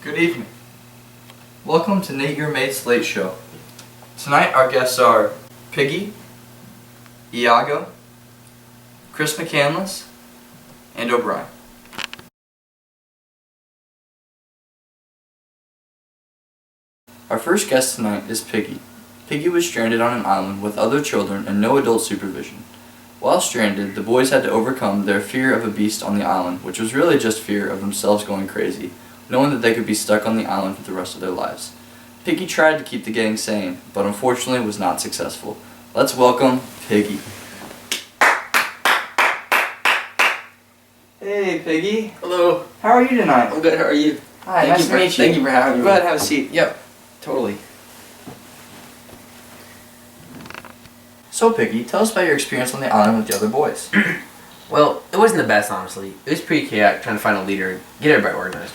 Good evening. Welcome to Nateyourmate's Late Show. Tonight our guests are Piggy, Iago, Chris McCandless, and O'Brien. Our first guest tonight is Piggy. Piggy was stranded on an island with other children and no adult supervision. While stranded, the boys had to overcome their fear of a beast on the island, which was really just fear of themselves going crazy, knowing that they could be stuck on the island for the rest of their lives. Piggy tried to keep the gang sane, but unfortunately was not successful. Let's welcome Piggy. Hey Piggy. Hello. How are you tonight? I'm good, how are you? Hi, nice to meet you. Thank you for having me. Go ahead and have a seat. Yep, totally. So Piggy, tell us about your experience on the island with the other boys. Well, it wasn't the best, honestly. It was pretty chaotic trying to find a leader and get everybody organized.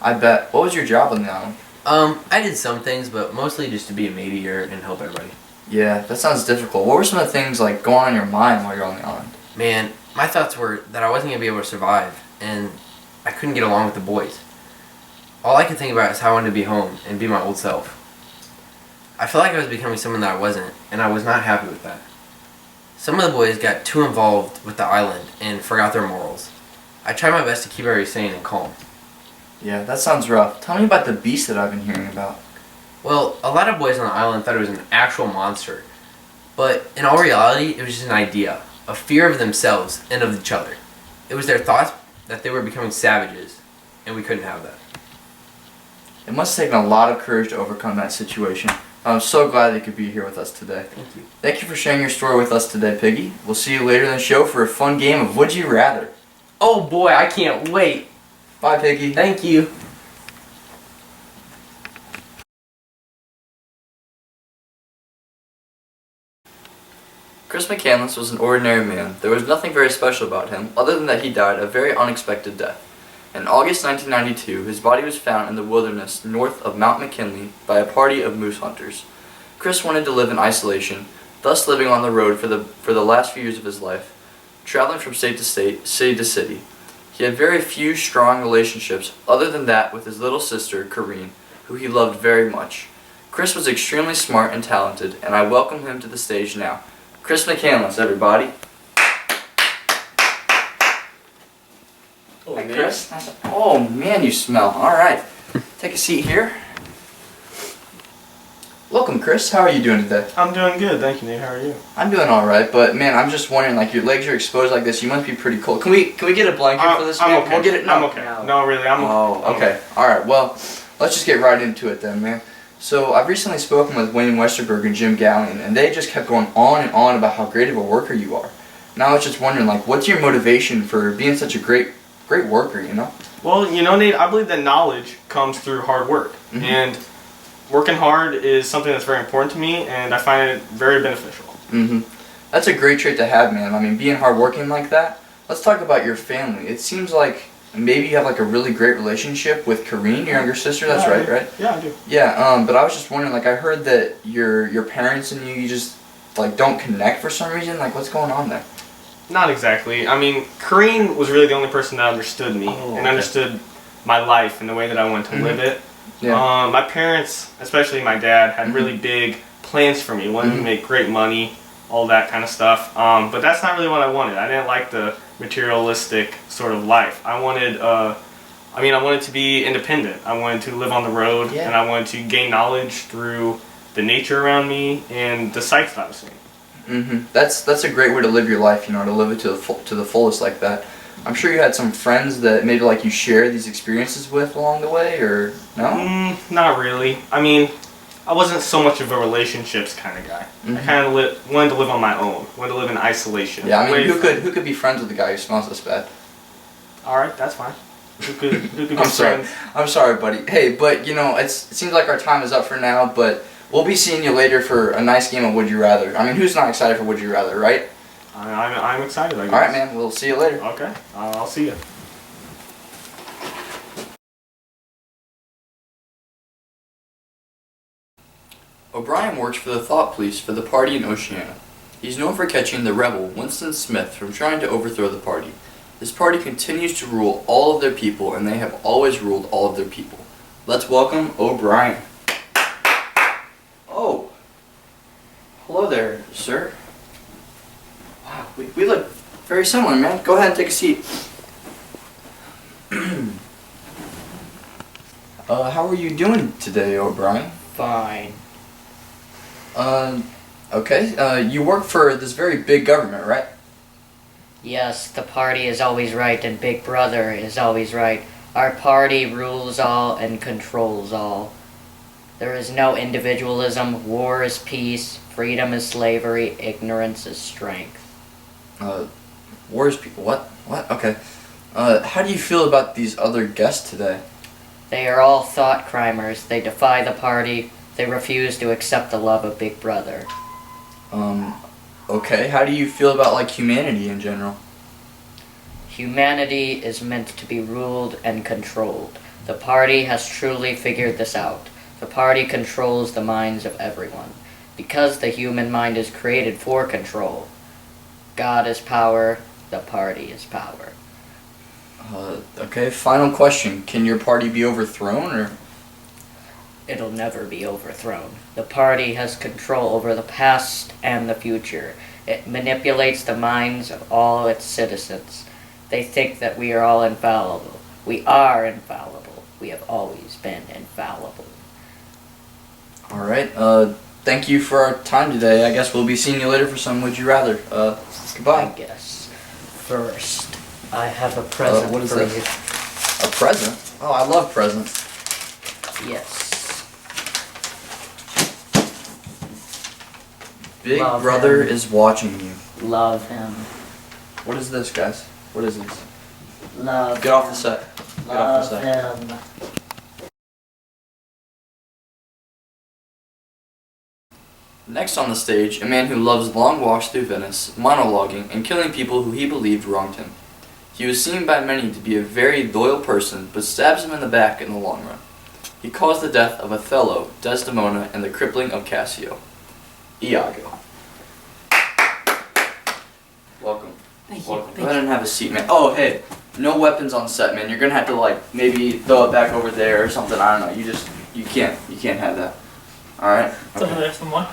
I bet. What was your job on the island? I did some things, but mostly just to be a mediator and help everybody. Yeah, that sounds difficult. What were some of the things like going on in your mind while you're on the island? Man, my thoughts were that I wasn't going to be able to survive, and I couldn't get along with the boys. All I could think about is how I wanted to be home and be my old self. I felt like I was becoming someone that I wasn't, and I was not happy with that. Some of the boys got too involved with the island and forgot their morals. I tried my best to keep everybody sane and calm. Yeah, that sounds rough. Tell me about the beast that I've been hearing about. Well, a lot of boys on the island thought it was an actual monster, but in all reality, it was just an idea, a fear of themselves and of each other. It was their thoughts that they were becoming savages, and we couldn't have that. It must have taken a lot of courage to overcome that situation. I'm so glad that you could be here with us today. Thank you. Thank you for sharing your story with us today, Piggy. We'll see you later in the show for a fun game of Would You Rather. Oh boy, I can't wait. Bye, Piggy. Thank you. Chris McCandless was an ordinary man. There was nothing very special about him, other than that he died a very unexpected death. In August 1992, his body was found in the wilderness north of Mount McKinley by a party of moose hunters. Chris wanted to live in isolation, thus living on the road for the last few years of his life, traveling from state to state, city to city. He had very few strong relationships other than that with his little sister, Corrine, who he loved very much. Chris was extremely smart and talented, and I welcome him to the stage now. Chris McCandless, everybody. Oh, Hi, Chris. Oh man, you smell. All right, take a seat here. Welcome, Chris. How are you doing today? I'm doing good, thank you, Nate. How are you? I'm doing all right, but man, I'm just wondering, like, your legs are exposed like this. You must be pretty cold. Can we get a blanket for this? I'm man? okay. We'll get it. No. I'm okay. No, really, I'm Oh, okay. All right. Well, let's just get right into it then, man. So I've recently spoken with Wayne Westerberg and Jim Gallion, and they just kept going on and on about how great of a worker you are. Now I was just wondering, like, what's your motivation for being such a great worker, you know? Well, you know, Nate, I believe that knowledge comes through hard work. And working hard is something that's very important to me, and I find it very beneficial. That's a great trait to have, man. I mean, being hardworking like that. Let's talk about your family. It seems like maybe you have like a really great relationship with Corrine, your younger sister. That's right, right? Yeah, I do. Yeah. But I was just wondering, like, I heard that your parents and you just like don't connect for some reason. Like, what's going on there? Not exactly. I mean, Corrine was really the only person that understood me and understood my life and the way that I wanted to live it. Yeah. My parents, especially my dad, had really big plans for me. Wanted to make great money, all that kind of stuff. But that's not really what I wanted. I didn't like the materialistic sort of life. I wanted to be independent. I wanted to live on the road, and I wanted to gain knowledge through the nature around me and the sights that I was seeing. That's a great way to live your life, you know, to live it to the fullest like that. I'm sure you had some friends that maybe like you shared these experiences with along the way, or no? Not really. I mean, I wasn't so much of a relationships kind of guy. I kind of wanted to live on my own. Wanted to live in isolation. Yeah, I mean, who could be friends with a guy who smells this bad? All right, that's fine. Who could be I'm sorry. friends? I'm sorry, buddy. Hey, but you know, it seems like our time is up for now, but we'll be seeing you later for a nice game of Would You Rather. I mean, who's not excited for Would You Rather, right? I'm excited, I guess. Alright, man. We'll see you later. Okay. I'll see you. O'Brien works for the Thought Police for the party in Oceana. He's known for catching the rebel Winston Smith from trying to overthrow the party. This party continues to rule all of their people, and they have always ruled all of their people. Let's welcome O'Brien. Oh, hello there, sir. Wow, we look very similar, man. Go ahead and take a seat. How are you doing today, O'Brien? Fine. Okay, you work for this very big government, right? Yes, the party is always right and Big Brother is always right. Our party rules all and controls all. There is no individualism, war is peace, freedom is slavery, ignorance is strength. Wars people, what? What? Okay. How do you feel about these other guests today? They are all thought crimers. They defy the party. They refuse to accept the love of Big Brother. Okay. How do you feel about, like, humanity in general? Humanity is meant to be ruled and controlled. The party has truly figured this out. The party controls the minds of everyone. Because the human mind is created for control. God is power, the party is power. Okay, final question. Can your party be overthrown, or? It'll never be overthrown. The party has control over the past and the future. It manipulates the minds of all its citizens. They think that we are all infallible. We are infallible. We have always been infallible. Alright, thank you for our time today. I guess we'll be seeing you later for some Would You Rather. Goodbye. I guess. First, I have a present what is for this? A present? Oh, I love presents. you. Yes. Big Love Brother him. is watching you. Love him. What is this, guys? What is this? Love Get off the set. Get off the Love set. him. Next on the stage, a man who loves long walks through Venice, monologuing, and killing people who he believed wronged him. He was seen by many to be a very loyal person, but stabs him in the back in the long run. He caused the death of Othello, Desdemona, and the crippling of Cassio. Iago. Welcome. Thank you. Welcome. Go ahead and have a seat, man. Oh, hey, no weapons on set, man. You're gonna have to, like, maybe throw it back over there or something. I don't know. You can't have that. All right. So there's someone.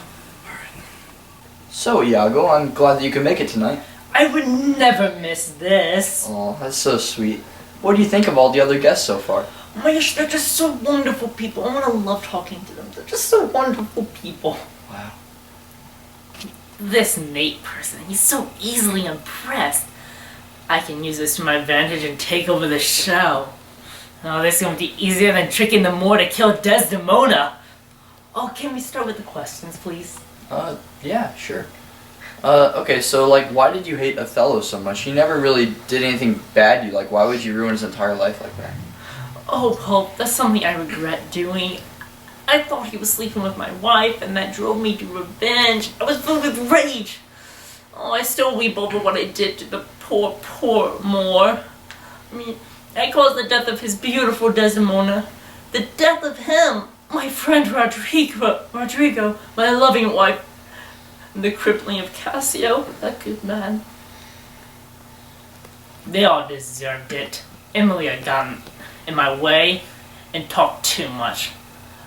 So, Iago, I'm glad that you could make it tonight. I would never miss this. Oh, that's so sweet. What do you think of all the other guests so far? Oh my gosh, they're just so wonderful people. I love talking to them. They're just so wonderful people. Wow. This Nate person, he's so easily impressed. I can use this to my advantage and take over the show. Oh, this is going to be easier than tricking the Moor to kill Desdemona. Oh, can we start with the questions, please? Yeah, sure. Okay, so, like, why did you hate Othello so much? He never really did anything bad to you. Like, why would you ruin his entire life like that? Oh, Pope, that's something I regret doing. I thought he was sleeping with my wife, and that drove me to revenge. I was filled with rage. Oh, I still weep over what I did to the poor, poor Moor. I mean, I caused the death of his beautiful Desdemona. The death of him, my friend Rodrigo, my loving wife. And the crippling of Cassio, that good man. They all deserved it. Emily had gotten in my way and talked too much.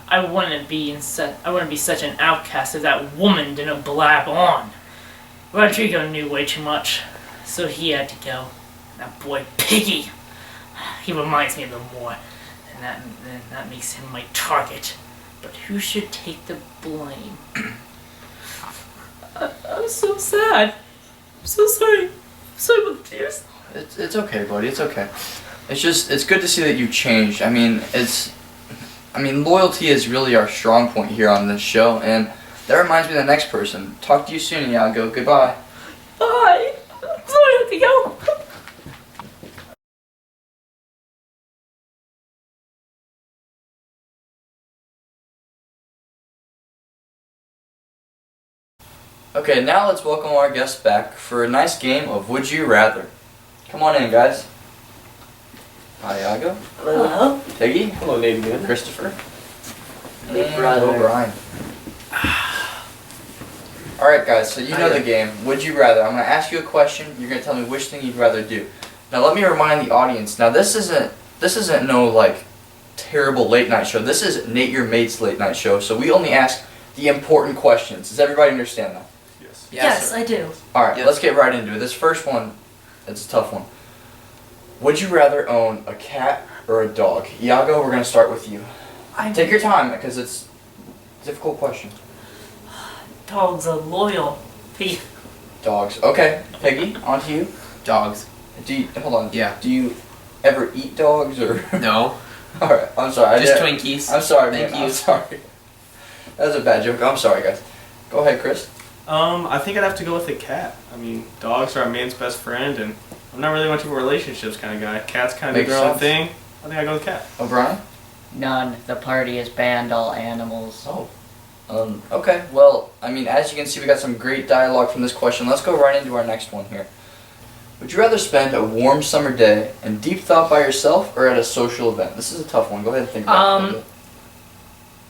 I wouldn't be such an outcast if that woman didn't blab on. Rodrigo knew way too much, so he had to go. That boy Piggy, he reminds me of the Moor, and that makes him my target. But who should take the blame? I'm so sad. I'm so sorry. I'm sorry about the tears. It's okay, buddy. It's okay. It's good to see that you changed. I mean, loyalty is really our strong point here on this show, and that reminds me of the next person. Talk to you soon, Iago. Goodbye. Bye. I'm sorry I have to go. Okay, now let's welcome our guests back for a nice game of Would You Rather. Come on in, guys. Hi, Iago. Hello. Piggy. Hello, Nathan. Christopher. Big And Brother. O'Brien. Alright, guys, so you know the game. Would you rather? I'm going to ask you a question. You're going to tell me which thing you'd rather do. Now, let me remind the audience. Now, this isn't no, like, terrible late night show. This is Nate Your Mate's late night show, so we only ask the important questions. Does everybody understand that? Yes. Yes, sir. I do. Alright, Yes. let's get right into it. This first one, it's a tough one. Would you rather own a cat or a dog? Iago, we're going to start with you. Take your time, because it's a difficult question. Dogs are loyal. Dogs. Okay, Piggy, on to you. Dogs. Hold on. Yeah. Do you ever eat dogs, or? No. Alright, I'm sorry. Just Twinkies. I'm sorry, Thank man. you. I'm sorry. That was a bad joke. I'm sorry, guys. Go ahead, Chris. I think I'd have to go with a cat. I mean, dogs are a man's best friend, and I'm not really much of a relationships kind of guy. Cats kind of do Makes their own sense. thing. I think I'd go with cat. O'Brien? None. The party has banned all animals. Oh. Okay. Well, I mean, as you can see, we got some great dialogue from this question. Let's go right into our next one here. Would you rather spend a warm summer day in deep thought by yourself or at a social event? This is a tough one. Go ahead and think about it a little bit.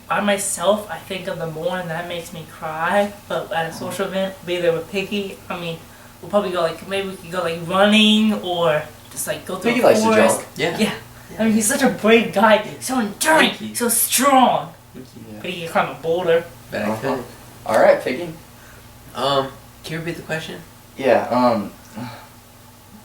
By myself, I think of the more, and that makes me cry. But at a social event, be there with Piggy. I mean, we'll probably go maybe we could go running or just go through Piggy a likes to forest. jog. Yeah. Yeah. I mean, he's such a brave guy, so enduring, Thank you. so strong. Yeah. But he can climb a boulder. Bet I could. All right, Piggy. Can you repeat the question? Yeah.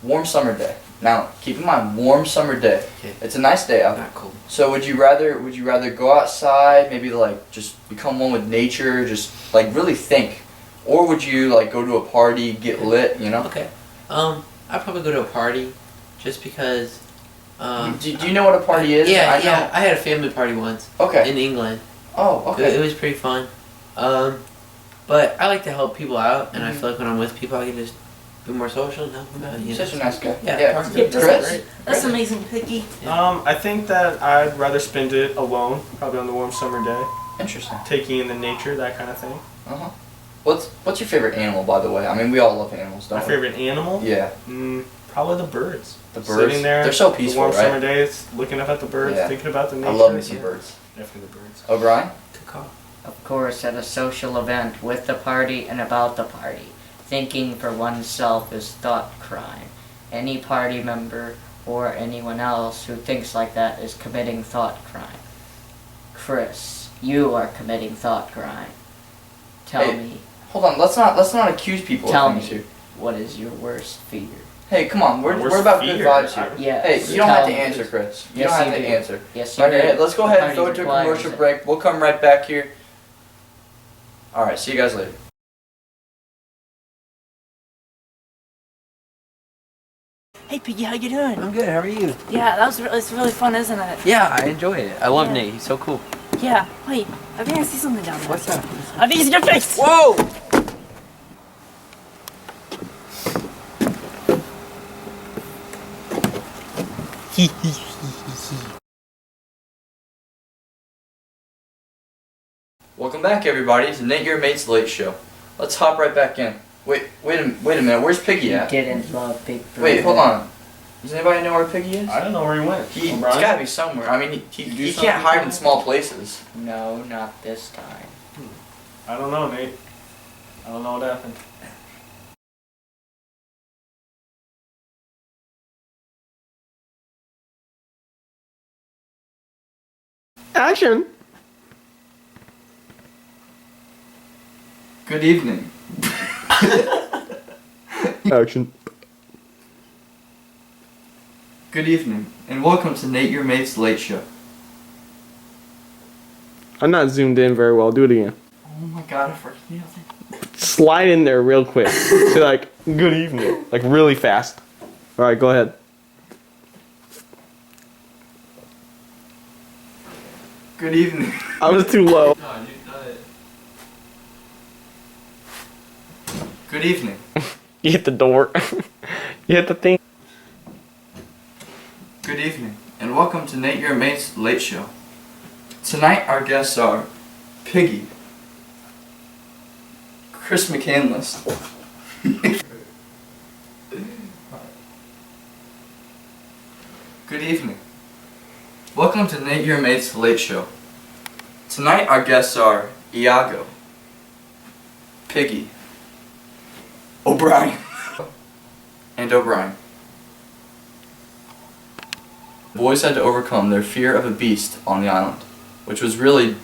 Warm summer day. Now, keep in mind, warm summer day. Okay. It's a nice day out. Not cool. So would you rather go outside, maybe just become one with nature, just really think, or would you go to a party, get lit, you know? Okay. I'd probably go to a party, just because. Do you know what a party is? Yeah, I know. yeah. I had a family party once Okay. in England. Oh, It okay. was pretty fun. But I like to help people out, and I feel like when I'm with people, I can just be more social and help them out. You're such a nice guy. Yeah, Yeah, Chris? that's- That's amazing, Piggy. I think that I'd rather spend it alone, probably on the warm summer day, Interesting. taking in the nature, that kind of thing. Uh-huh. What's your favorite animal, by the way? I mean, we all love animals, don't My we? favorite animal? Yeah. Probably the birds. The birds. Sitting there, They're so the peaceful, warm right? summer days, looking up at the birds, Yeah. thinking about the nature. I love me some Yeah, birds. Definitely the birds. O'Brien? Good call. Of course, at a social event, with the party and about the party. Thinking for oneself is thought crime. Any party member or anyone else who thinks like that is committing thought crime. Chris, you are committing thought crime. Tell Hey, me, Hold on, let's not accuse people Tell of things me. here. what is your worst fear? Hey, come on, we're Worst about good fear. vibes here. Yes. Hey, you don't have tell to me. answer, Chris. You Yes, don't have you to do. answer. Yes, you Okay, do. let's go The ahead and party go to a requires commercial it. break. We'll come right back here. Alright, see you guys later. Hey, Piggy, how you doing? I'm good. How are you? Yeah, it's really fun, isn't it? Yeah, I enjoy it. I love Yeah. Nate. He's so cool. Yeah. Wait, I think I see something down there. What's that? I think it's your face. Whoa! Welcome back, everybody, to Nate Your Mate's Late Show. Let's hop right back in. Wait a minute. Where's Piggy You at? didn't love Big Brother. Wait, hold on. Does anybody know where Piggy is? I don't know where he went. He's O'Brien? gotta be somewhere. I mean, he do can't something hide in for me? small places. No, not this time. I don't know, Nate. I don't know what happened. Action! Good evening. Action. Good evening, and welcome to Nate Your Mate's Late Show. I'm not zoomed in very well. Do it again. Oh my god, I forgot it. Slide in there real quick. Say good evening. Really fast. Alright, go ahead. Good evening. I was too low. Good evening. You hit the door. You hit the thing. Good evening, and welcome to Nate Your Mate's Late Show. Tonight our guests are Piggy, Chris McCandless, Good evening. Welcome to Nate Your Mate's Late Show. Tonight our guests are Iago, Piggy, O'Brien, and O'Brien. The boys had to overcome their fear of a beast on the island, which was really...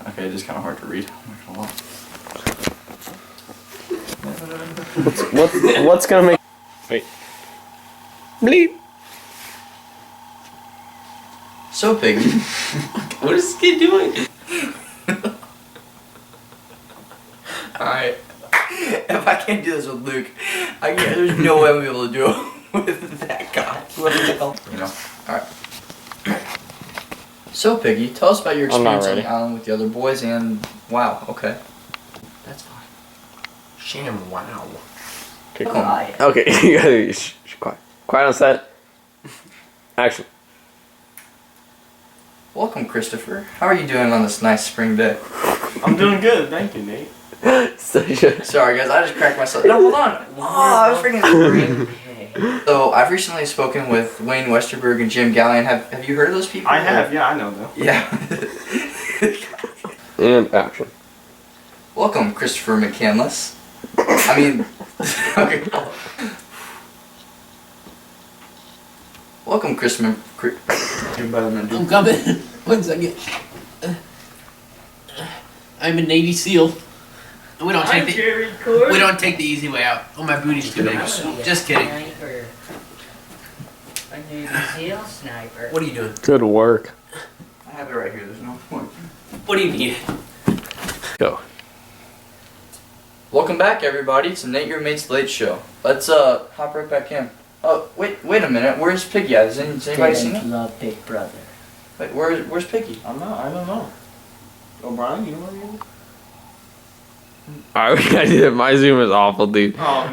Okay, it is kind of hard to read. I'm not gonna lie. What's gonna make... Wait. Bleep. So, Piggy, What is this kid doing? alright. If I can't do this with Luke, there's no way I'm gonna be able to do it with that guy. You know? Alright. So, Piggy, tell us about your I'm not experience on ready. the island with the other boys and... Wow, okay. That's fine. Sham wow. Okay, Come on. okay. You gotta quiet. Quiet on set. Action. Welcome, Christopher. How are you doing on this nice spring day? I'm doing good, thank you, Nate. Such a... Sorry, guys, I just cracked myself. No, hold on. Oh, I was freaking screaming. So, I've recently spoken with Wayne Westerberg and Jim Gallion. Have you heard of those people? I have, yeah, I know them. Yeah. And action. Welcome, Christopher McCandless. I mean, okay. Welcome, Christopher. I'm coming. 1 second. I'm a Navy SEAL. We don't take we don't take the easy way out. Oh, my booty's too big. Just kidding. Sniper. A Navy SEAL sniper. What are you doing? Good work. I have it right here. There's no point. What do you need? Go. Welcome back, everybody, to Nateyourmate's Late Show. Let's hop right back in. Oh, wait a minute. Where's Piggy at? Has anybody seen Didn't him? love Big Brother. Wait, where's Piggy? I don't know. O'Brien, you know what I mean? Alright, we gotta do that. My Zoom is awful, dude. Oh,